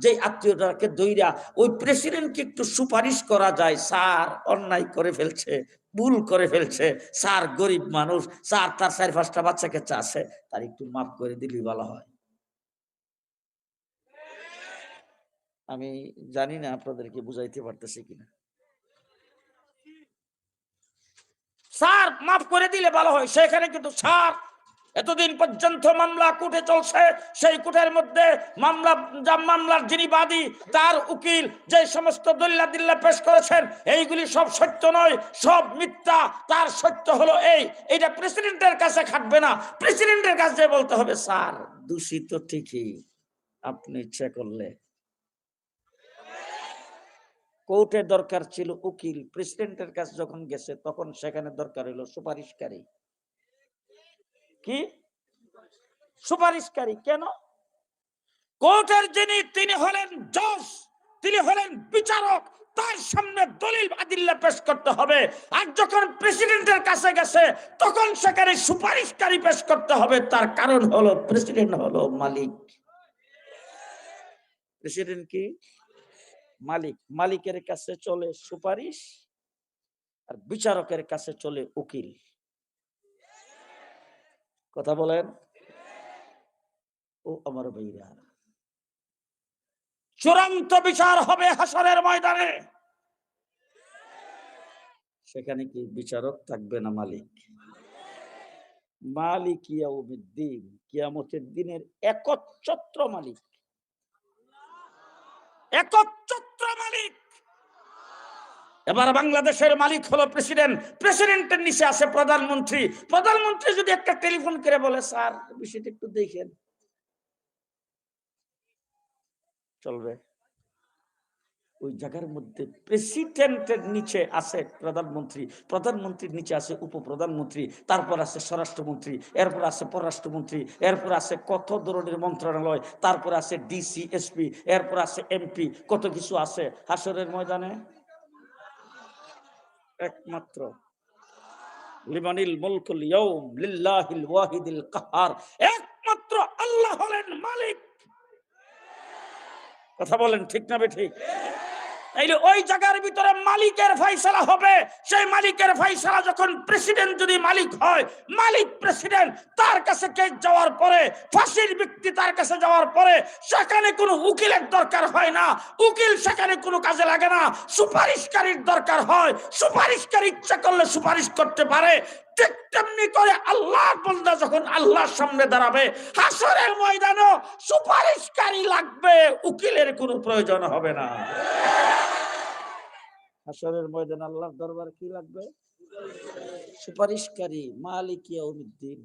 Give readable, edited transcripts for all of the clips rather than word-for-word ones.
যে আত্মীয়টাকে দইরা ওই প্রেসিডেন্টকে একটু সুপারিশ করা যায়, স্যার অন্যায় করে ফেলছে, ভুল করে ফেলছে, স্যার গরিব মানুষ, স্যার তার 4-5টা বাচ্চা কাচ্চা আছে, তার একটু মাফ করে দিলেই ভালো হয়। আমি জানি না আপনাদেরকে বুঝাইতে পারতেছি কিনা। স্যার মাফ করে দিলে ভালো হয়, সেখানে কিন্তু স্যার এতদিন পর্যন্ত মামলা কোর্টে চলছে, সেই কোর্টের মধ্যে মামলার যিনি বাদী তার উকিল যে সমস্ত দলিল পেশ করেছেন এইগুলি সব সত্য নয়, সব মিথ্যা। তার সত্য হলো এইটা প্রেসিডেন্টের কাছে খাটবে না, প্রেসিডেন্টের কাছে বলতে হবে স্যার দূষিত ঠিকই, আপনি ইচ্ছা করলে। কোর্টের দরকার ছিল উকিল, প্রেসিডেন্টের কাছে যখন গেছে তখন সেখানে দরকার হলো সুপারিশকারী। কি সুপারিশকারী? কেন? কোর্টের যিনি তিনি হলেন জজ, তিনি হলেন বিচারক, তার সামনে দলিল আদিল্লা পেশ করতে হবে। আর যখন প্রেসিডেন্টের কাছে গেছে তখন সেখানে সুপারিশকারী পেশ করতে হবে। তার কারণ হলো প্রেসিডেন্ট হলো মালিক। প্রেসিডেন্ট কি? মালিক। মালিকের কাছে চলে সুপারিশ, আর বিচারকের কাছে চলে উকিল। কথা বলেন ও আমার ভাইরা। চূড়ান্ত বিচার হবে হাসরের ময়দানে। সেখানে কি বিচারক থাকবে না মালিক? মালিক ইয়াউমিদ্দিন, কিয়ামতের দিনের একচ্ছত্র মালিক, একচ্ছত্র মালিক। এবার বাংলাদেশের মালিক হলো প্রেসিডেন্ট, প্রেসিডেন্টের নিচে আছে প্রধানমন্ত্রী। প্রধানমন্ত্রী যদি একটা টেলিফোন করে বলে স্যার বিষয়টা একটু দেখেন, চলবে? ওই জায়গার মধ্যে প্রেসিডেন্টের নিচে আছে প্রধানমন্ত্রী, প্রধানমন্ত্রীর নিচে আছে উপপ্রধানমন্ত্রী, তারপর আছে স্বরাষ্ট্রমন্ত্রী, এরপর আছে পররাষ্ট্রমন্ত্রী, এরপর আছে কত ধরনের মন্ত্রণালয়, তারপর আছে ডিসি, এসপি, এরপর আছে এমপি, কত কিছু আছে। হাসরের ময়দানে একমাত্র লিমানিল মুলকুল ইয়াউম লিল্লাহিল ওয়াহিদিল কাহ্হার, একমাত্র আল্লাহ হলেন মালিক। কথা বলেন ঠিক না বেঠিক? ওই জায়গার ভিতরে মালিকের ফয়সালা হবে। সেই মালিকের ফয়সালা যখন প্রেসিডেন্ট যদি মালিক হয়, মালিক প্রেসিডেন্ট, তার কাছে কেস যাওয়ার পরে, ফাঁসির ব্যক্তি তার কাছে যাওয়ার পরে সেখানে কোনো উকিলের দরকার হয় না, উকিল সেখানে কোনো কাজে লাগে না, সুপারিশকারীর দরকার হয়। সুপারিশকারী ইচ্ছা করলে সুপারিশ করতে পারে। ঠিক তেমনি করে আল্লাহর বান্দা যখন আল্লাহর সামনে দাঁড়াবে হাসরের ময়দানে সুপারিশকারী লাগবে, উকিলের কোনো প্রয়োজন হবে না। হাসরের ময়দানে আল্লাহর দরবার কি লাগবে? সুপারিশকারী। মালিক ইয়াউমিদ্দিন,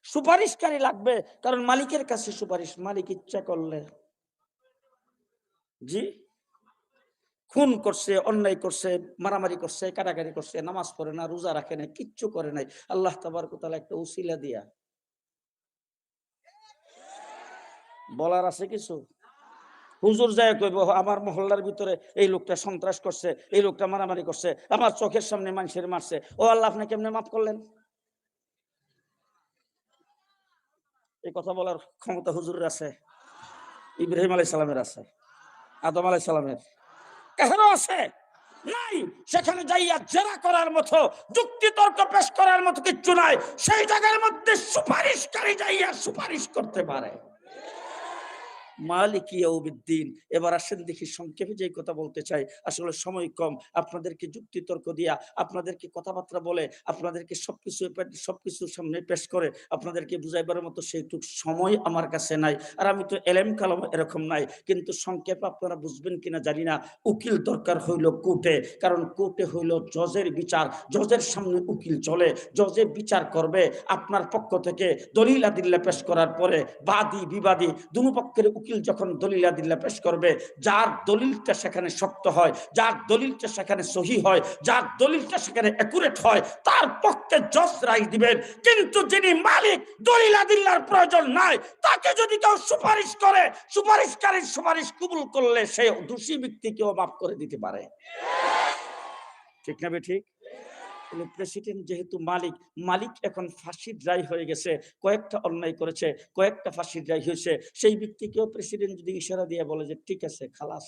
সুপারিশকারী লাগবে, কারণ মালিকের কাছে সুপারিশ। মালিক ইচ্ছা করলে, জি, খুন করছে, অন্যায় করছে, মারামারি করছে, কাটাকাটি করছে, নামাজ পড়ে না, রোজা রাখে না, কিচ্ছু করে নাই, আল্লাহ তাবারক ওয়া তাআলা একটা উসিলা দিয়া বলার আছে কিছু? হুজুর যায় কইব আমার মহল্লার ভিতরে এই লোকটা সন্ত্রাস করছে, এই লোকটা মারামারি করছে, আমার চোখের সামনে মানুষের মারছে, ও আল্লাহ আপনি কেমনে মাফ করলেন? এই কথা বলার ক্ষমতা হুজুরের আছে? ইব্রাহিম আলাইহিস সালামের আছে? আদম আলাইহিস সালামের? কারো আছে? নাই। সেখানে যাইয়া জেরা করার মতো, যুক্তি তর্ক পেশ করার মতো কিচ্ছু নাই। সেই জায়গার মধ্যে সুপারিশকারী যাইয়া সুপারিশ করতে পারে। মালিক ইয়াউমিদ্দিন। এবার আসেন দেখি সংক্ষেপে যে কথা বলতে চাই, আসলে সময় কম, আপনাদেরকে যুক্তি তর্ক দিয়া, আপনাদেরকে কথাবার্তা বলে, আপনাদেরকে সবকিছু সামনে পেশ করে আপনাদেরকে বুঝাইবার মতো সেইটুকু সময় আমার কাছে নাই। আর আমি তো এলেম কালাম এরকম নাই, কিন্তু সংক্ষেপে আপনারা বুঝবেন কিনা জানি না। উকিল দরকার হইল কোর্টে, কারণ কোর্টে হইল জজের বিচার, জজের সামনে উকিল চলে, জজে বিচার করবে। আপনার পক্ষ থেকে দলিল আদিল্লা পেশ করার পরে বাদী বিবাদী দুনো পক্ষের উকিল যখন দলিল আদিল্লা পেশ করবে, যার দলিলটা সেখানে শক্ত হয়, যার দলিলটা সেখানে সহি হয়, যার দলিলটা সেখানে অ্যাকুরেট হয়, তার পক্ষে জজ রায় দিবেন। কিন্তু যিনি মালিক, দলিল আদিল্লার প্রয়োজন নাই, তাকে যদি কেউ সুপারিশ করে, সুপারিশকারীর সুপারিশ কবুল করলে সে দোষী ব্যক্তিকেও মাফ করে দিতে পারে। ঠিক না ঠিক? প্রেসিডেন্ট যেহেতু মালিক, মালিক এখন ফাঁসির রায় হয়ে গেছে, কয়েকটা অন্যায় করেছে, কয়েকটা ফাঁসির রায় হয়েছে, সেই ব্যক্তিকেও প্রেসিডেন্ট যদি ইশারা দিয়ে বলে যে ঠিক আছে খালাস,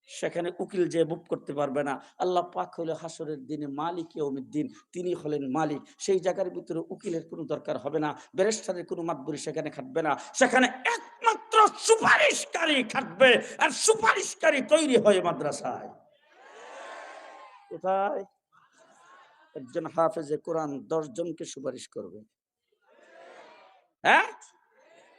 সেখানে উকিল যে মুভ করতে পারবে না। আল্লাহ পাক হলো হাসরের দিনে মালিক ইয়াউমিদ্দিন, তিনি হলেন মালিক। সেই জায়গার ভিতরে উকিলের কোনো দরকার হবে না, ব্যারিস্টারের কোনো মাতবরি সেখানে খাটবে না, সেখানে একমাত্র সুপারিশকারী খাটবে। আর সুপারিশকারী তৈরি হয় মাদ্রাসায়। কোথায়? একজন হাফেজে কোরআন 10 জনকে সুপারিশ করবে। হ্যাঁ,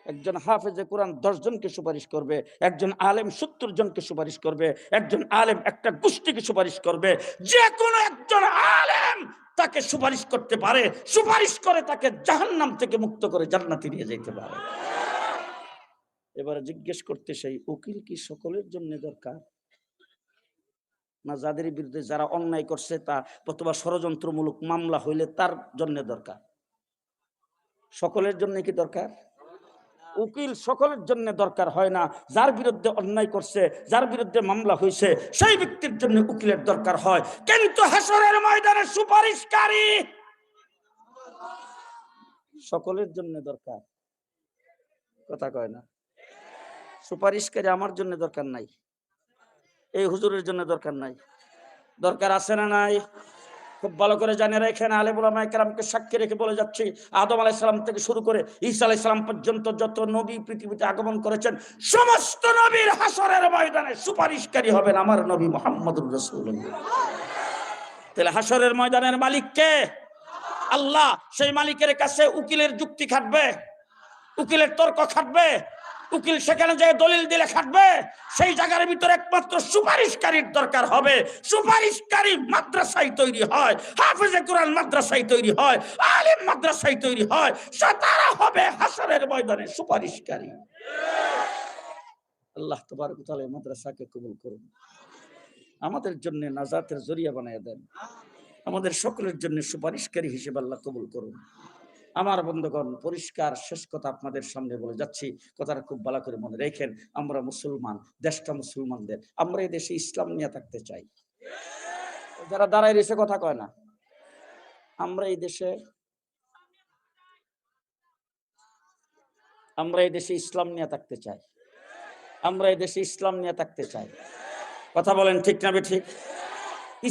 একজন হাফেজে কোরআন 10 জনকে সুপারিশ করবে, একজন আলেম 70 জনকে সুপারিশ করবে, একজন আলেম একটা গোষ্ঠীকে সুপারিশ করবে। যে কোনো একজন আলেম তাকে সুপারিশ করতে পারে, সুপারিশ করে তাকে জাহান্নাম থেকে মুক্ত করে জান্নাতে নিয়ে যেতে পারে। এবারে জিজ্ঞেস করতে, সেই উকিল কি সকলের জন্য দরকার, না যাদের বিরুদ্ধে যারা অন্যায় করছে তা অথবা ষড়যন্ত্রমূলক মামলা হইলে তার জন্য দরকার? সকলের জন্য কি দরকার? উকিল সকলের জন্য দরকার হয় না। যার বিরুদ্ধে অন্যায় করছে, যার বিরুদ্ধে মামলা হয়েছে, সেই ব্যক্তির জন্য উকিলের দরকার হয়। কিন্তু হাসরের ময়দানে সুপারিশকারী সকলের জন্য দরকার। কথা কয় না? সুপারিশকারী আমার জন্য দরকার নাই, এই হুজুরের জন্য দরকার নাই, দরকার আছে না নাই? খুব ভালো করে জানিয়ে রাখেন, আলেম ওলামায়ে কেরামকে সাক্ষী রেখে বলে যাচ্ছি, আদম আলাইহিস সালাম থেকে শুরু করে ঈসা আলাইহিস সালাম পর্যন্ত যত নবী পৃথিবীতে আগমন করেছেন, সমস্ত নবীর হাসরের ময়দানে সুপারিশকারী হবেন আমার নবী মুহাম্মদুর রাসূলুল্লাহ। তাহলে হাসরের ময়দানের মালিক কে? আল্লাহ। সেই মালিকের কাছে উকিলের যুক্তি খাটবে, উকিলের তর্ক খাটবে, উকিল সেখানে যে দলিল দিলে খাটবে। সেই জায়গার ভিতরে একমাত্র সুপারিশকারীর দরকার হবে। সুপারিশকারী মাদ্রাসায় তৈরি হয়, হাফেজে কোরআন মাদ্রাসায় তৈরি হয়, আলেম মাদ্রাসায় তৈরি হয়, তারা হবে হাসরের ময়দানে সুপারিশকারী। আল্লাহ তাবারক ওয়া তাআলা মাদ্রাসাকে কবুল করুন, আমাদের জন্য নাজাতের জরিয়া বানায় দেন, আমাদের সকলের জন্য সুপারিশকারী হিসেবে আল্লাহ কবুল করুন। আমার বন্ধুগণ, পরিষ্কার শেষ কথা আপনাদের সামনে বলে যাচ্ছি, কথাটা খুব ভালো করে মনে রেখেন। আমরা মুসলমান, দেশটা মুসলমানদের, আমরা এই দেশে ইসলাম নিয়ে থাকতে চাই। যারা দাঁড়ায় রয়েছে কথা কয় না, আমরা এই দেশে ইসলাম নিয়ে থাকতে চাই, আমরা এই দেশে ইসলাম নিয়ে থাকতে চাই। কথা বলেন ঠিক না বেঠিক?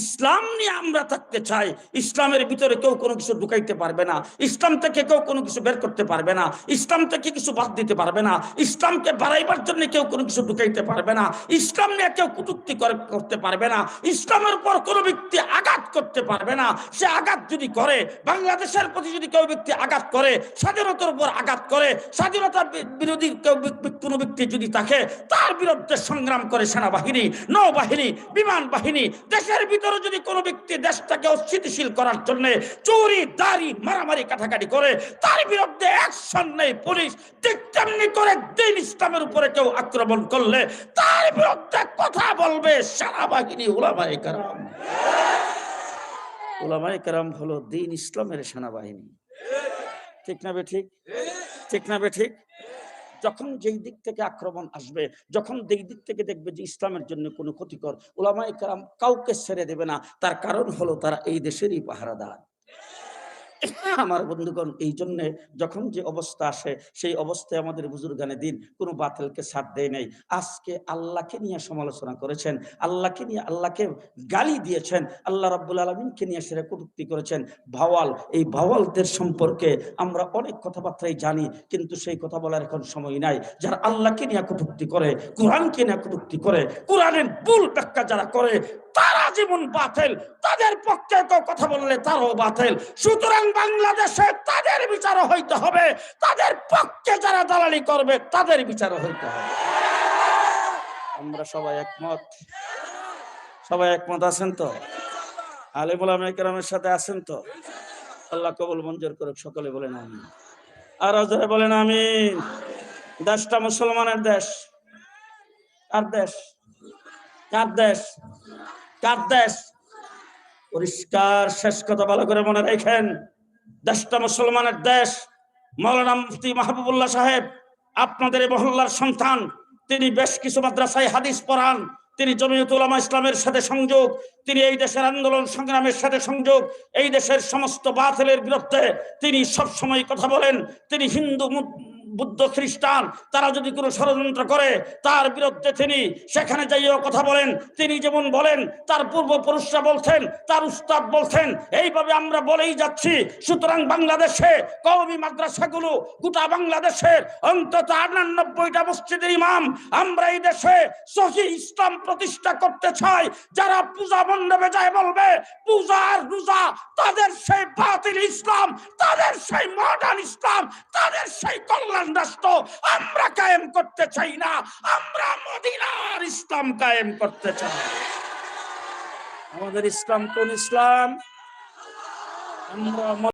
ইসলাম নিয়ে আমরা থাকতে চাই। ইসলামের ভিতরে কেউ কোনো কিছু ঢুকাইতে পারবে না, ইসলাম থেকে কেউ কোনো কিছু বের করতে পারবে না, ইসলাম থেকে কিছু বাদ দিতে পারবে না, ইসলামকে বাড়াইবার জন্য কেউ কোনো কিছু ঢুকাইতে পারবে না, ইসলাম নিয়ে কেউ কটূক্তি করতে পারবে না, ইসলামের উপর কোনো ব্যক্তি আঘাত করতে পারবে না। সে আঘাত যদি করে, বাংলাদেশের প্রতি যদি কেউ ব্যক্তি আঘাত করে, স্বাধীনতার উপর আঘাত করে, স্বাধীনতা বিরোধী কেউ কোনো ব্যক্তি যদি থাকে, তার বিরুদ্ধে সংগ্রাম করে সেনাবাহিনী, নৌবাহিনী, বিমান বাহিনী, দেশের ভিতরে যদি কোনো ব্যক্তি দেশটাকে অস্থিতিশীল করার জন্য চুরি দাড়ি মারামারি কাটাকাটি করে, তার বিরুদ্ধে অ্যাকশন নেই পুলিশ। ঠিক তেমনি করে দ্বীন ইসলামের উপরে কেউ আক্রমণ করলে তার বিরুদ্ধে কথা বলবে সেনাবাহিনী, উলামায়ে কেরাম। উলামায়ে কেরাম হলো দ্বীন ইসলামের সেনাবাহিনী। ঠিক না বেঠিক? ঠিক না বেঠিক? যখন যেই দিক থেকে আক্রমণ আসবে, যখন যেই দিক থেকে দেখবে যে ইসলামের জন্য কোনো ক্ষতিকর, উলামায়ে কেরাম কাউকে ছেড়ে দেবে না। তার কারণ হলো তারা এই দেশেরই পাহারাদার। আমার বন্ধুগণ, এই জন্য যখন যে অবস্থা আসে, সেই অবস্থায় আমাদের বুজুর্গানে দিন কোনো বাতিলকে ছাড় দেয় নাই। আজকে আল্লাহকে নিয়ে সমালোচনা করেছেন, আল্লাহকে নিয়ে আল্লাহকে গালি দিয়েছেন, আল্লাহ রাব্বুল আলামিনকে নিয়ে সেরা কটূক্তি করেছেন। ভাওয়াল, এই ভাওয়ালদের সম্পর্কে আমরা অনেক কথাবার্তাই জানি, কিন্তু সেই কথা বলার এখন সময় নাই। যারা আল্লাহকে নিয়ে কটূক্তি করে, কোরআনকে নিয়ে কটূক্তি করে, কোরআনের ভুল ব্যাখ্যা যারা করে, তারা যেমন বাতিল, তাদের পক্ষে কেউ কথা বললে তারও বাতিল। সুতরাং বাংলাদেশে তাদের বিচার হইতে হবে, তাদের পক্ষে যারা দালালি করবে তাদের বিচার হইতে হবে। আমরা সবাই একমত? সবাই একমত আছেন তো? আলেম ওলামায়ে কেরামের সাথে আছেন তো? আল্লাহ কবুল মঞ্জুর করুক। সকলে বলেন আমিন। আর জোরে বলেন আমিন। দেশটা মুসলমানের দেশ। কার দেশ? কার দেশ? কার দেশ? পরিষ্কার শেষ কথা ভালো করে মনে রাখেন, দেশটা মুসলমানের দেশ। মাওলানা মুফতি মাহবুবুল্লাহ সাহেব আপনাদের মহল্লার সন্তান, তিনি বেশ কিছু মাদ্রাসায় হাদিস পড়ান, তিনি জমিয়ত উলামা ইসলামের সাথে সংযোগ, তিনি এই দেশের আন্দোলন সংগ্রামের সাথে সংযোগ, এই দেশের সমস্ত বাতিলের বিরুদ্ধে তিনি সবসময় কথা বলেন। তিনি হিন্দু, বুদ্ধ, খ্রিস্টান তারা যদি কোনো ষড়যন্ত্র করে তার বিরুদ্ধে তিনি সেখানে যাইও কথা বলেন। তিনি যেমন বলেন তার পূর্বপুরুষরা বলতেন, তার উস্তাদ বলতেন, এইভাবে আমরা বলেই যাচ্ছি। সুতরাং বাংলাদেশে কওমি মাদ্রাসাগুলো, গোটা বাংলাদেশের অন্তত ৯৮টা মসজিদের ইমাম আমরা এই দেশে সহিহ ইসলাম প্রতিষ্ঠা করতে চাই। যারা পূজা মণ্ডপে যায় বলবে পূজা আর রোজা তাদের সেই বাতিল ইসলাম, তাদের সেই মডার্ন ইসলাম, তাদের সেই কল্যাণ রাষ্ট্র আমরা কায়েম করতে চাই না। আমরা মদিনার ইসলাম কায়েম করতে চাই। আমাদের ইসলাম কোন ইসলাম? আমরা